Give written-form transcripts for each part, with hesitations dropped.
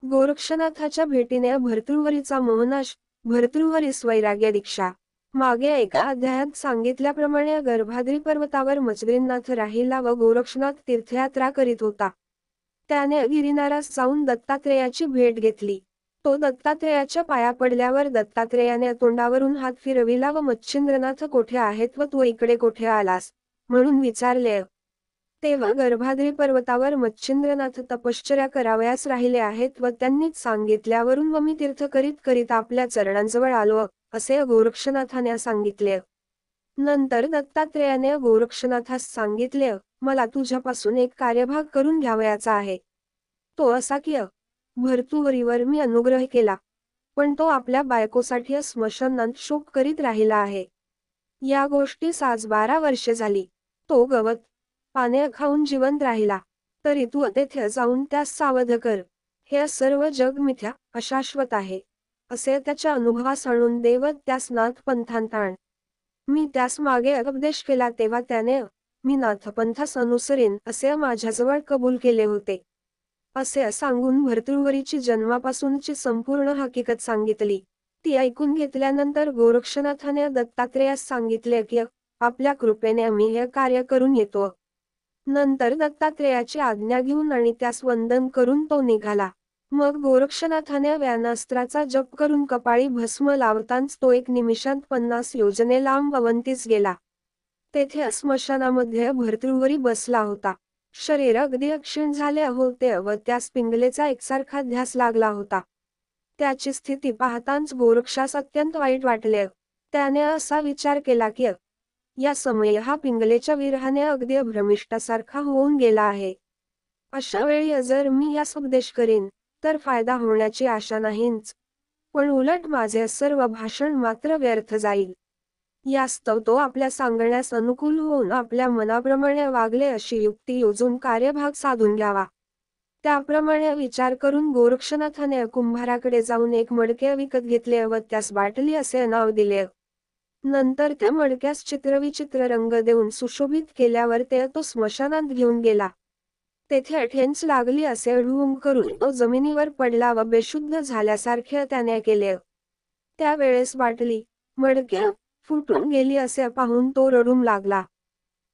गोरक्षनाथाच्या भेटीने भर्तृहरीचा मोहनाश, भर्तृहरीस वैराग्य दीक्षा। मागे एका अध्यायात सांगितल्याप्रमाणे गर्भाद्री पर्वतावर मच्छिंद्रनाथ राहिला व गोरक्षनाथ तीर्थयात्रा करीत होता। त्याने गिरिनारास जाऊन दत्तात्रेयाची भेट घेतली। तो दत्तात्रेयाच्या पाया पडल्यावर दत्तात्रेयाने तोंडावरून हात फिरविला व मच्छिंद्रनाथ कोठे आहेत व तू इकडे कोठे आलास म्हणून विचारले। तेव्हा गर्भाद्री पर्वतावर मच्छिंद्रनाथ तपश्चर्या करावयास राहिले आहेत व त्यांनीच सांगितल्यावरून व मी तीर्थ करीत करीत आपल्या चरणांजवळ आलो, असे गोरक्षनाथाने सांगितले। नंतर दत्तात्रेयाने गोरक्षनाथास सांगितले, मला तुझ्यापासून एक कार्यभाग करून घ्यावयाचा आहे। तो असा की भर्तृहरीवर मी अनुग्रह केला, पण तो आपल्या बायकोसाठी स्मशानात शोक करीत राहिला आहे। या गोष्टीस आज 12 वर्षे झाली। तो गवत पाने खाऊन जिवंत राहिला, तरी तू तेथे जाऊन त्यास सावध कर। हे सर्व जग मिथ्या, अशाश्वत आहे, असे त्याच्या अनुभवास आणून दे व त्यास नाथपंथांत आण। मी त्यास मागे उपदेश केला तेव्हा त्याने मी नाथपंथास अनुसरेन असे माझ्याजवळ कबूल केले होते। असे सांगून भर्तृहरीची जन्मापासूनची संपूर्ण हकीकत सांगितली। ती ऐकून घेतल्यानंतर गोरक्षनाथाने दत्तात्रेयास सांगितले की आपल्या कृपेने मी हे कार्य करून येतो। नंतर दत्तात्रेयाची आज्ञा घेऊन आणि त्यास वंदन करून तो निघाला। मग गोरक्षनाथाने व्यानास्त्राचा जप करून कपाळी भस्म लावताच तो 1 निमिषात 50 योजने लांब अवंतीस गेला। तेथे स्मशानामध्ये भर्तृहरी बसला होता। शरीर अगदी क्षीण झाले होते व त्यास पिंगलेचा एकसारखा ध्यास लागला होता। त्याची स्थिती पाहताच गोरक्षास अत्यंत वाईट वाटले। त्याने असा विचार केला की या समयी हा पिंगलेच्या विरहाने अगदी भ्रमिष्ठासारखा होऊन गेला आहे। अशा वेळी जर मी यास उपदेश करीन तर फायदा होण्याची आशा नाहीच, पण उलट माझे सर्व भाषण मात्र व्यर्थ जाईल। यास्तव तो आपल्या सांगण्यास अनुकूल होऊन आपल्या मनाप्रमाणे वागले अशी युक्ती योजून कार्यभाग साधून घ्यावा। त्याप्रमाणे विचार करून गोरक्षनाथाने कुंभाराकडे जाऊन 1 मडके विकत घेतले व त्यास बाटली असे नाव दिले। नंतर त्या मडक्यास चित्रविचित्र रंग देऊन सुशोभित केल्यावर तो स्मशानात घेऊन गेला। तेथे ठेच लागली असे ढूंग करून तो जमिनीवर पडला व बेशुद्ध झाल्यासारखे त्याने केले। त्यावेळेस बाटली, मडके फुटून गेली असे पाहून तो रडू लागला।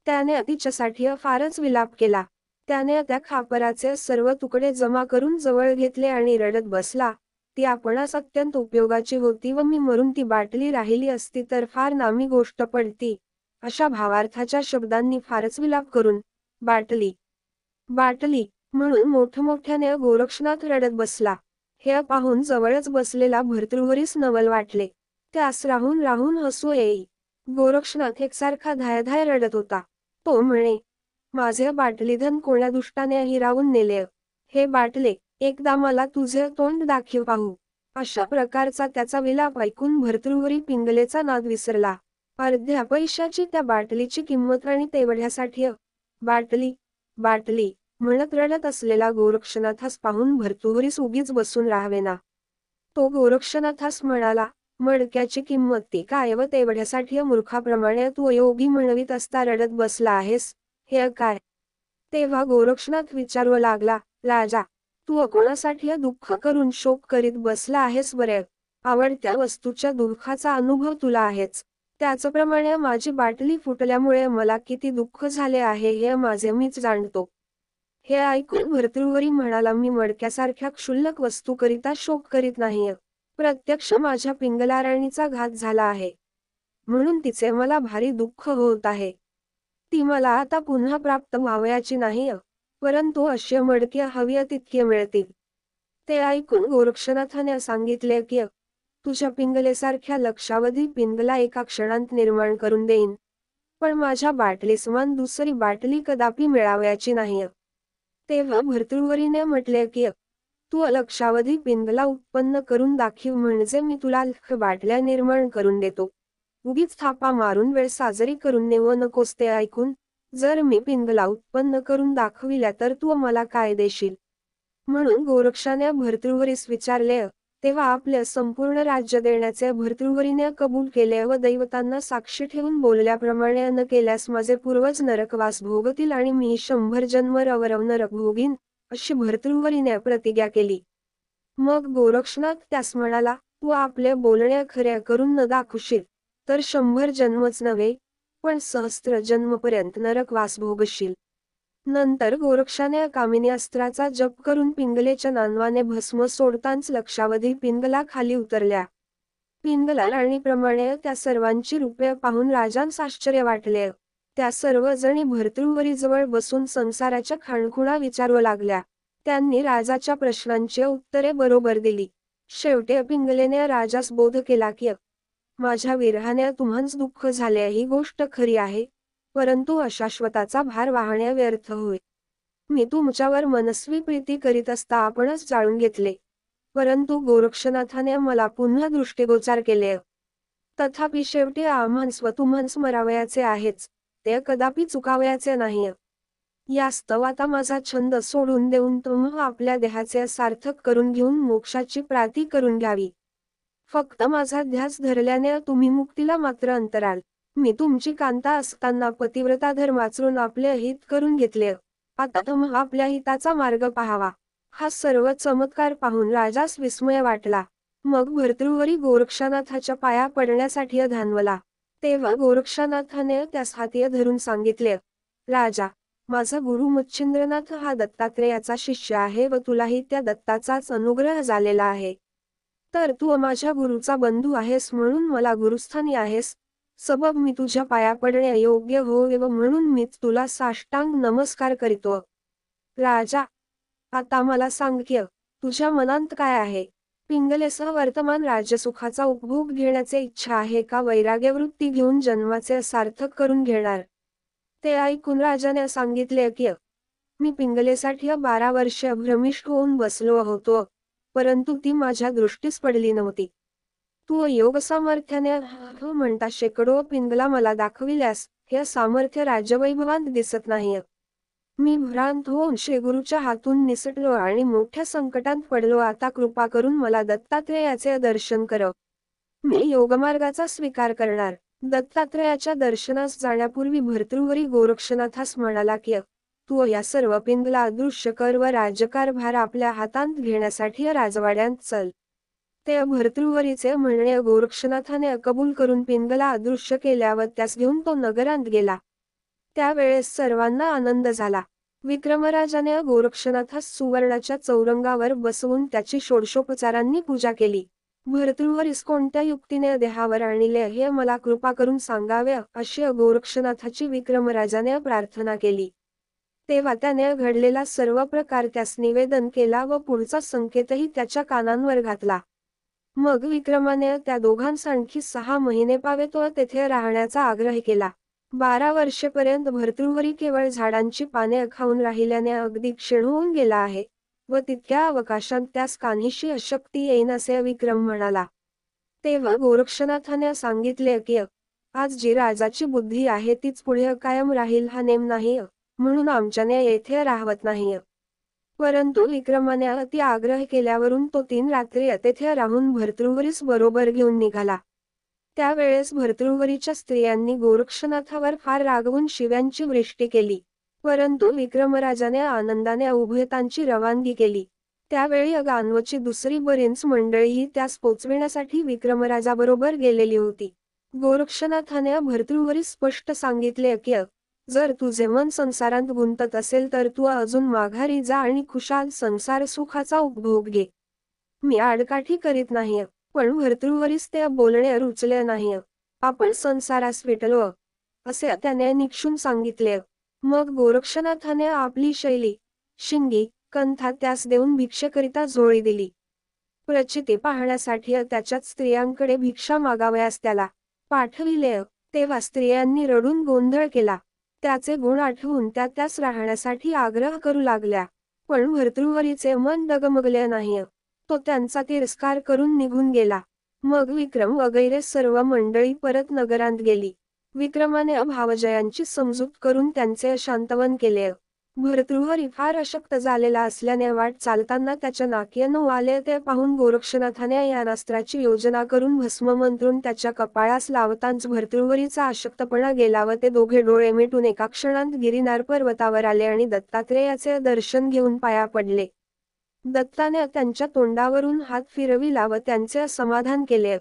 त्याने तिच्यासाठी फारच विलाप केला। त्याने त्या खापराचे सर्व तुकडे जमा करून जवळ घेतले आणि रडत बसला, ती आपणास अत्यंत उपयोगाची होती व मी मरून ती बाटली राहिली असती तर फार नामी गोष्ट पडती, अशा भावार्थाच्या शब्दांनी फारच विलाप करून बाटली बाटली म्हणून मोठमोठ्याने गोरक्षनाथ रडत बसला। हे पाहून जवळच बसलेला भर्तृहरीस नवल वाटले। त्यास राहून राहून हसू येई। गोरक्षनाथ एकसारखा धायधाय रडत होता। तो म्हणे, माझे बाटलीधन कोण्या दुष्टाने हिरावून नेले। हे बाटले, एकदा मला तुझे तोंड दाखव पाहू। अशा प्रकारचा त्याचा विलाप ऐकून भर्तृहरी पिंगलेचा नाद विसरला। अर्ध्या पैशाची त्या बाटलीची किंमत आणि तेवढ्यासाठी बाटली बाटली म्हणत रडत असलेला गोरक्षनाथास पाहून भर्तृहरीस उगीच बसून राहावेना। तो गोरक्षनाथास म्हणाला, मडक्याची किंमत ती काय व तेवढ्यासाठी मूर्खाप्रमाणे तू अयोगी म्हणवीत असता रडत बसला आहेस, हे काय? तेव्हा गोरक्षनाथ विचारू लागला, राजा, तू कोणासाठी दुःख करून शोक करीत बसला आहेस बरे? आवडत्या वस्तूच्या दुःखाचा अनुभव तुला आहेच। त्याचप्रमाणे माझी बाटली फुटल्यामुळे मला किती दुःख झाले आहे हे माझे मीच जाणतो। हे ऐकून भर्तृहरी म्हणाला, मी मडक्यासारख्या क्षुल्लक वस्तूकरिता शोक करीत नाही। प्रत्यक्ष माझ्या पिंगलाराणीचा घात झाला आहे, म्हणून तिचे मला भारी दुःख होत आहे। ती मला आता पुन्हा प्राप्त व्हावयाची नाही, परंतु अशी मडके हवी तितके मिळतील। ते ऐकून गोरक्षनाथाने सांगितले की तुझ्या पिंगलेसारख्या लक्षावधी पिंगला एका क्षणात निर्माण करून देईन, पण माझ्या बाटलीसमान दुसरी बाटली कदापि मिळावयाची नाही। तेव्हा भर्तृहरीने म्हटले की तू लक्षावधी पिंगला उत्पन्न करून दाखव म्हणजे मी तुला लाख बाटल्या निर्माण करून देतो। उगीच थापा मारून वेळ साजरी करून नेऊ नकोस। ते ऐकून, जर मी पिंगला उत्पन्न करून दाखविल्या तर तू मला काय देशील? म्हणून गोरक्षाने भर्तृहरीस विचारले। तेव्हा आपले संपूर्ण राज्य देण्याचे भर्तृहरीने कबूल केले व दैवतांना साक्षी ठेवून बोलल्याप्रमाणे न केल्यास माझे पूर्वज नरकवास भोगतील आणि मी 100 जन्म रवरव नरक भोगीन, अशी भर्तृहरीने प्रतिज्ञा केली। मग गोरक्षनाथ त्यास म्हणाला, तू आपले बोलणे खरे करून न दाखवशील तर 100 जन्मच नव्हे पण सहस्त्र जन्मपर्यंत नरकवास भोगशील. नंतर गोरक्षाने कामिनी अस्त्राचा जप करून पिंगलेच्या नानवाने भस्म सोडताच लक्षावधी पिंगला खाली उतरल्या. पिंगला राणीप्रमाणे त्या सर्वांची रूपे पाहून राजांस आश्चर्य वाटले. त्या सर्वजणी भर्तृहरीजवळ बसून संसाराच्या खाणखुणा विचारू लागल्या. त्यांनी राजाच्या प्रश्नांची उत्तरे बरोबर दिली. शेवटी पिंगलेने राजास बोध केला की माझ्या विरहाने तुम्हास दुःख झाले ही गोष्ट खरी आहे, परंतु अशाश्वताचा भार वाहणे व्यर्थ होय. मी तुमच्यावर मनस्वी प्रीती करीत असता आपणच जाळून घेतले, परंतु गोरक्षनाथाने मला पुन्हा दृष्टिगोचार केले. तथापि शेवटी आम्हास व तुम्हास मरावयाचे आहेच, ते कदापि चुकावयाचे नाही. यास्तव आता माझा छंद सोडून देऊन तुम्ही आपल्या देहाचे सार्थक करून घेऊन मोक्षाची प्राप्ती करून घ्यावी. फक्त माझा ध्यास धरल्याने तुम्ही मुक्तीला मात्र अंतराल. मी तुमची कांता असताना पतिव्रता धर्म आचरून आपले हित करून घेतले. आता तुम्ही आपल्या हिताचा मार्ग पाहावा. हा सर्व चमत्कार पाहून राजास विस्मय वाटला. मग भर्तृहरी गोरक्षनाथाच्या पाया पडण्यासाठी धानवला. तेव्हा गोरक्षनाथाने त्यास हाती धरून सांगितले, राजा, माझा गुरु मच्छिंद्रनाथ हा दत्तात्रेयाचा शिष्य आहे व तुलाही त्या दत्ताचाच अनुग्रह झालेला आहे. तर तू माझ्या गुरुचा बंधू आहेस म्हणून मला गुरुस्थानी आहेस. सबब मी तुझ्या पाया पडणे योग्य होय व म्हणून मीच तुला साष्टांग नमस्कार करीतो. राजा, आता मला सांग की तुझ्या मनात काय आहे? पिंगलेसह वर्तमान राज्यसुखाचा उपभोग घेण्याचे इच्छा आहे का वैराग्यवृत्ती घेऊन जन्माचे सार्थक करून घेणार? ते ऐकून राजाने सांगितले की मी पिंगलेसाठी 12 वर्षे भ्रमिष्ठ होऊन बसलो होतो, परंतु ती माझ्या दृष्टीस पडली नव्हती. तू योग सामर्थ्याने म्हणता शेकडो पिंगला मला दाखविल्यास हे सामर्थ्य राजवैभवांत दिसत नाही. मी भ्रांत होऊन श्रीगुरूच्या हातून निसटलो आणि मोठ्या संकटात पडलो. आता कृपा करून मला दत्तात्रेयाचे दर्शन कर. मी योगमार्गाचा स्वीकार करणार. दत्तात्रेयाच्या दर्शनास जाण्यापूर्वी भर्तृहरी गोरक्षनाथास म्हणाला की तू या सर्व पिंगला अदृश्य कर व राज्यकारभार आपल्या हातात घेण्यासाठी राजवाड्यात चल. ते भर्तृहरीचे म्हणणे गोरक्षनाथाने कबूल करून पिंगला अदृश्य केल्यावर त्यास घेऊन तो नगरांत गेला. त्यावेळेस सर्वांना आनंद झाला. विक्रमराजाने गोरक्षनाथास सुवर्णाच्या चौरंगावर बसवून त्याची षोडशोपचारांनी पूजा केली. भर्तृहरीस कोणत्या युक्तीने देहावर आणले हे मला कृपा करून सांगावे अशी गोरक्षनाथाची विक्रमराजाने प्रार्थना केली. तेव्हा त्याने घडलेला सर्व प्रकार त्यास निवेदन केला व पुढचा संकेतही त्याच्या कानांवर घातला. मग विक्रमाने त्या दोघांस आणखी 6 महिने पावेत व तेथे राहण्याचा आग्रह केला. 12 वर्षेपर्यंत भर्तृहरी केवळ झाडांची पाने खाऊन राहिल्याने अगदी क्षीण होऊन गेला आहे व तितक्या अवकाशात त्यास काहीशी अशक्ती येईन असे विक्रम म्हणाला. तेव्हा गोरक्षनाथाने सांगितले की आज जी राजाची बुद्धी आहे तीच पुढे कायम राहील हा नेम नाही, म्हणून आमच्याने येथे राहवत नाही. परंतु विक्रमाने अति आग्रह केल्यावरून तो 3 रात्री तेथे राहून भर्तृहरीस बरोबर घेऊन निघाला. त्यावेळेस भर्तृहरीच्या स्त्रियांनी गोरक्षनाथावर फार रागवून शिव्यांची वृष्टी केली. परंतु विक्रमराजाने आनंदाने उभयतांची रवानगी केली. त्यावेळी अगान्वची दुसरी बरीच मंडळीही त्यास पोचविण्यासाठी विक्रमराजाबरोबर गेलेली होती. गोरक्षनाथाने भर्तृहरीस स्पष्ट सांगितले की जर तुझे मन संसारात गुंतत असेल तर तू अजून माघारी जा आणि खुशाल संसार सुखाचा उपभोग घे. मी आडकाठी करीत नाही. पण भर्तृहरीस ते बोलणे रुचले नाही. आपण संसारास विटलो असे त्याने निक्षून सांगितले. मग गोरक्षनाथाने आपली शैली, शिंगी, कंथा त्यास देऊन भिक्षेकरिता झोळी दिली. प्रचिती पाहण्यासाठी त्याच्यात स्त्रियांकडे भिक्षा मागावयास त्याला पाठविले. तेव्हा स्त्रियांनी रडून गोंधळ केला. त्याचे गुण आठवून त्या त्यास राहण्यासाठी आग्रह करू लागल्या. पण भर्तृहरीचे मन डगमगले नाही. तो त्यांचा तिरस्कार करून निघून गेला. मग विक्रम वगैरे सर्व मंडळी परत नगरांत गेली. विक्रमाने भावजयांची समजूत करून त्यांचे शांतवन केले. भर्तृहरी फार अशक्त झालेला असल्याने वाट चालताना त्याच्या नाकी न आले ते पाहून गोरक्षनाथाने या अस्त्राची योजना करून भस्म मंत्रून त्याच्या कपाळास लावताच भर्तृहरीचा अशक्तपणा गेला व ते दोघे डोळे मिटून एका क्षणात गिरिनार पर्वतावर आले आणि दत्तात्रेयाचे दर्शन घेऊन पाया पडले. दत्ताने त्यांच्या तोंडावरून हात फिरविला व त्यांचे समाधान केले.